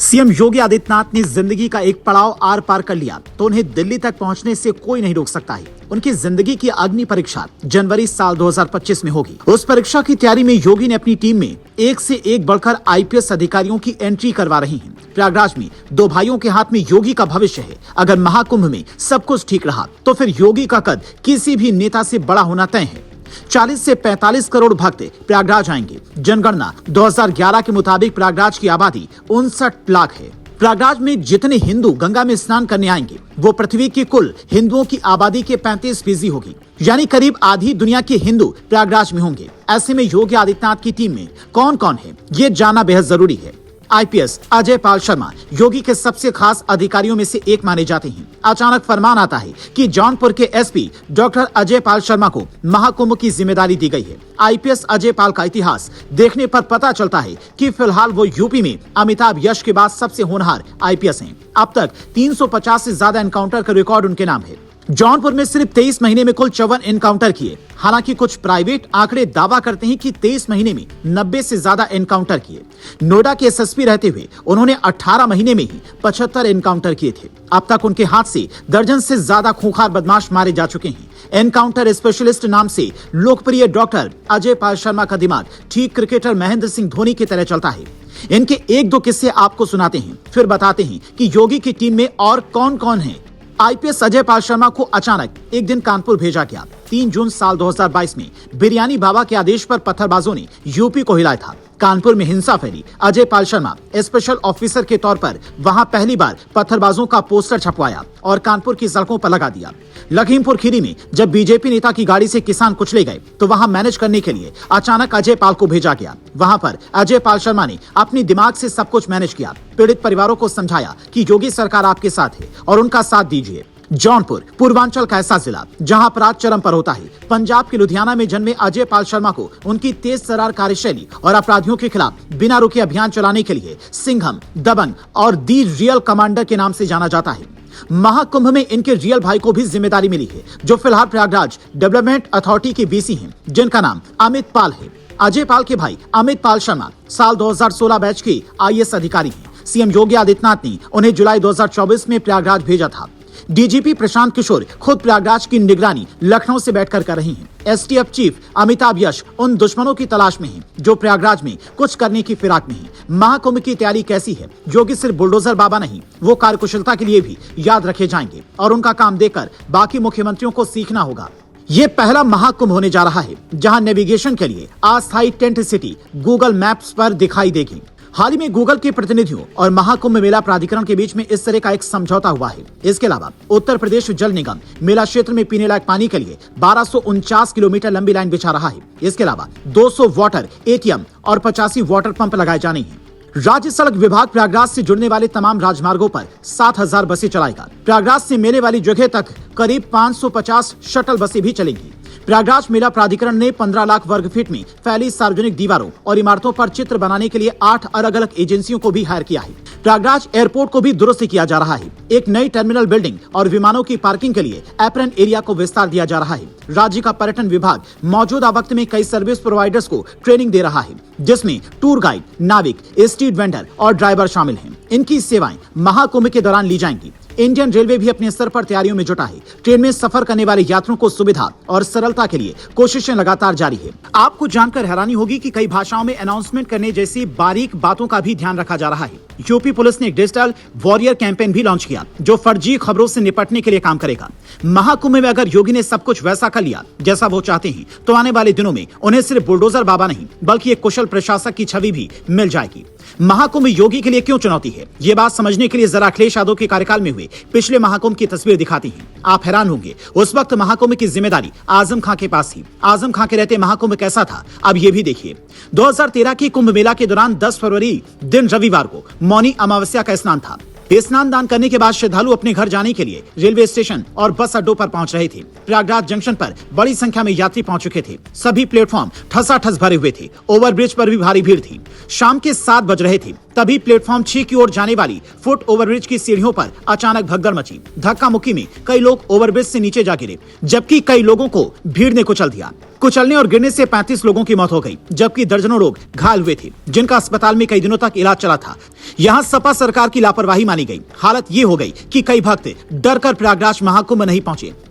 CM Yogi Adityanath ने जिंदगी का एक पड़ाव आर पार कर लिया तो उन्हें दिल्ली तक पहुंचने से कोई नहीं रोक सकता है। उनकी जिंदगी की अग्नि परीक्षा जनवरी साल 2025 में होगी। उस परीक्षा की तैयारी में योगी ने अपनी टीम में एक से एक बढ़कर आईपीएस अधिकारियों की एंट्री करवा रही हैं। प्रयागराज में दो भाइयों के हाथ में योगी का भविष्य है। अगर महाकुंभ में सब कुछ ठीक रहा तो फिर योगी का कद किसी भी नेता से बड़ा होना तय है। 40 से 45 करोड़ भक्त प्रयागराज आएंगे। जनगणना 2011 के मुताबिक प्रयागराज की आबादी 59 लाख है। प्रयागराज में जितने हिंदू गंगा में स्नान करने आएंगे वो पृथ्वी की कुल हिंदुओं की आबादी के 35% होगी, यानी करीब आधी दुनिया के हिंदू प्रयागराज में होंगे। ऐसे में योगी आदित्यनाथ की टीम में कौन कौन है ये जानना बेहद जरूरी है। आईपीएस अजय पाल शर्मा योगी के सबसे खास अधिकारियों में से एक माने जाते हैं। अचानक फरमान आता है कि जौनपुर के एसपी डॉक्टर अजय पाल शर्मा को महाकुंभ की जिम्मेदारी दी गई है। आईपीएस अजय पाल का इतिहास देखने पर पता चलता है कि फिलहाल वो यूपी में अमिताभ यश के बाद सबसे होनहार आईपीएस हैं। अब तक 350 से ज्यादा एनकाउंटर का रिकॉर्ड उनके नाम है। जौनपुर में सिर्फ 23 महीने में कुल 54 एनकाउंटर किए। हालांकि कुछ प्राइवेट आंकड़े दावा करते हैं कि 23 महीने में 90 से ज्यादा एनकाउंटर किए। नोएडा के एसएसपी रहते हुए उन्होंने 18 महीने में ही 75 एनकाउंटर किए थे। अब तक उनके हाथ से दर्जन से ज्यादा खूंखार बदमाश मारे जा चुके हैं। एनकाउंटर स्पेशलिस्ट नाम से लोकप्रिय डॉक्टर अजय पाल शर्मा का दिमाग ठीक क्रिकेटर महेंद्र सिंह धोनी की तरह चलता है। इनके एक दो किस्से आपको सुनाते हैं, फिर बताते हैं कि योगी की टीम में और कौन कौन है। आईपीएस अजय पाल शर्मा को अचानक एक दिन कानपुर भेजा गया। 3 जून साल 2022 में बिरयानी बाबा के आदेश पर पत्थरबाजों ने यूपी को हिलाया था। कानपुर में हिंसा फैली। अजय पाल शर्मा स्पेशल ऑफिसर के तौर पर वहां पहली बार पत्थरबाजों का पोस्टर छपवाया और कानपुर की सड़कों पर लगा दिया। लखीमपुर खीरी में जब बीजेपी नेता की गाड़ी से किसान कुचले गए तो वहां मैनेज करने के लिए अचानक अजय पाल को भेजा गया। वहां पर अजय पाल शर्मा ने अपनी दिमाग से सब कुछ मैनेज किया। पीड़ित परिवारों को समझाया कि योगी सरकार आपके साथ है और उनका साथ दीजिए। जौनपुर पूर्वांचल का ऐसा जिला जहां अपराध चरम पर होता है। पंजाब के लुधियाना में जन्मे अजय पाल शर्मा को उनकी तेज तर्रार कार्यशैली और अपराधियों के खिलाफ बिना रुके अभियान चलाने के लिए सिंघम, दबंग और दी रियल कमांडर के नाम से जाना जाता है। महाकुंभ में इनके रियल भाई को भी जिम्मेदारी मिली है, जो फिलहाल प्रयागराज डेवलपमेंट अथॉरिटी के वीसी हैं, जिनका नाम अमित पाल है। अजय पाल के भाई अमित पाल शर्मा साल 2016 बैच के आईएएस अधिकारी हैं। सीएम योगी आदित्यनाथ ने उन्हें जुलाई 2024 में प्रयागराज भेजा था। डीजीपी प्रशांत किशोर खुद प्रयागराज की निगरानी लखनऊ से बैठकर कर रही हैं। एसटीएफ चीफ अमिताभ यश उन दुश्मनों की तलाश में हैं जो प्रयागराज में कुछ करने की फिराक में हैं। महाकुंभ की तैयारी कैसी है? योगी सिर्फ बुलडोजर बाबा नहीं, वो कार्यकुशलता के लिए भी याद रखे जाएंगे और उनका काम देखकर बाकी मुख्यमंत्रियों को सीखना होगा। ये पहला महाकुंभ होने जा रहा है जहां नेविगेशन के लिए अस्थायी टेंट सिटी गूगल मैप्स पर दिखाई देगी। हाल ही में गूगल के प्रतिनिधियों और महाकुंभ मेला प्राधिकरण के बीच में इस तरह का एक समझौता हुआ है। इसके अलावा उत्तर प्रदेश जल निगम मेला क्षेत्र में पीने लायक पानी के लिए 1249 किलोमीटर लंबी लाइन बिछा रहा है। इसके अलावा 200 वाटर एटीएम और 85 वाटर पंप लगाए जाने हैं। राज्य सड़क विभाग प्रयागराज से जुड़ने वाले तमाम राजमार्गों पर 7000 बसें चलाएगा। प्रयागराज से मेले वाली जगह तक करीब 550 शटल बसें भी चलेंगी। प्रयागराज मेला प्राधिकरण ने 15 लाख वर्ग फीट में फैली सार्वजनिक दीवारों और इमारतों पर चित्र बनाने के लिए 8 अलग अलग एजेंसियों को भी हायर किया है। प्रयागराज एयरपोर्ट को भी दुरुस्त किया जा रहा है। एक नई टर्मिनल बिल्डिंग और विमानों की पार्किंग के लिए एप्रन एरिया को विस्तार दिया जा रहा है। राज्य का पर्यटन विभाग मौजूदा वक्त में कई सर्विस प्रोवाइडर्स को ट्रेनिंग दे रहा है, जिसमें टूर गाइड, नाविक, स्ट्रीट वेंडर और ड्राइवर शामिल हैं। इनकी सेवाएं महाकुंभ के दौरान ली जाएंगी। इंडियन रेलवे भी अपने स्तर पर तैयारियों में जुटा है। ट्रेन में सफर करने वाले यात्रियों को सुविधा और सरलता के लिए कोशिशें लगातार जारी है। आपको जानकर हैरानी होगी कि कई भाषाओं में अनाउंसमेंट करने जैसी बारीक बातों का भी ध्यान रखा जा रहा है। यूपी पुलिस ने एक डिजिटल वॉरियर कैंपेन भी लॉन्च किया जो फर्जी खबरों से निपटने के लिए काम करेगा। महाकुंभ में अगर योगी ने सब कुछ वैसा कर लिया जैसा वो चाहते हैं तो आने वाले दिनों में उन्हें सिर्फ बुलडोजर बाबा नहीं बल्कि एक कुशल प्रशासक की छवि भी मिल जाएगी। महाकुंभ योगी के लिए क्यों चुनौती है, ये बात समझने के लिए जरा अखिलेश यादव के कार्यकाल में हुए पिछले महाकुंभ की तस्वीर दिखाती हैं। आप हैरान होंगे, उस वक्त महाकुंभ की जिम्मेदारी आजम खां के पास थी। आजम खां के रहते महाकुंभ कैसा था, अब ये भी देखिए। 2013 के कुंभ मेला के दौरान 10 फरवरी दिन रविवार को मौनी अमावस्या का स्नान था। स्नान दान करने के बाद श्रद्धालु अपने घर जाने के लिए रेलवे स्टेशन और बस अड्डों पर पहुंच रहे थे। प्रयागराज जंक्शन पर बड़ी संख्या में यात्री पहुंच चुके थे। सभी प्लेटफॉर्म ठसाठस भरे हुए थे। ओवरब्रिज पर भी भारी भीड़ थी। शाम के 7 बज रहे थे तभी प्लेटफॉर्म 6 की ओर जाने वाली फुट ओवरब्रिज की सीढ़ियों पर अचानक भगदड़ मची। धक्का मुक्की में कई लोग ओवरब्रिज से नीचे जा गिरे, जबकि कई लोगों को भीड़ ने कुचल दिया। कुचलने और गिरने से 35 लोगों की मौत हो गई, जबकि दर्जनों लोग घायल हुए थे, जिनका अस्पताल में कई दिनों तक इलाज चला था। यहाँ सपा सरकार की लापरवाही मानी गई। हालत ये हो गई कि कई भक्त डर कर प्रयागराज महाकुंभ नहीं पहुंचे।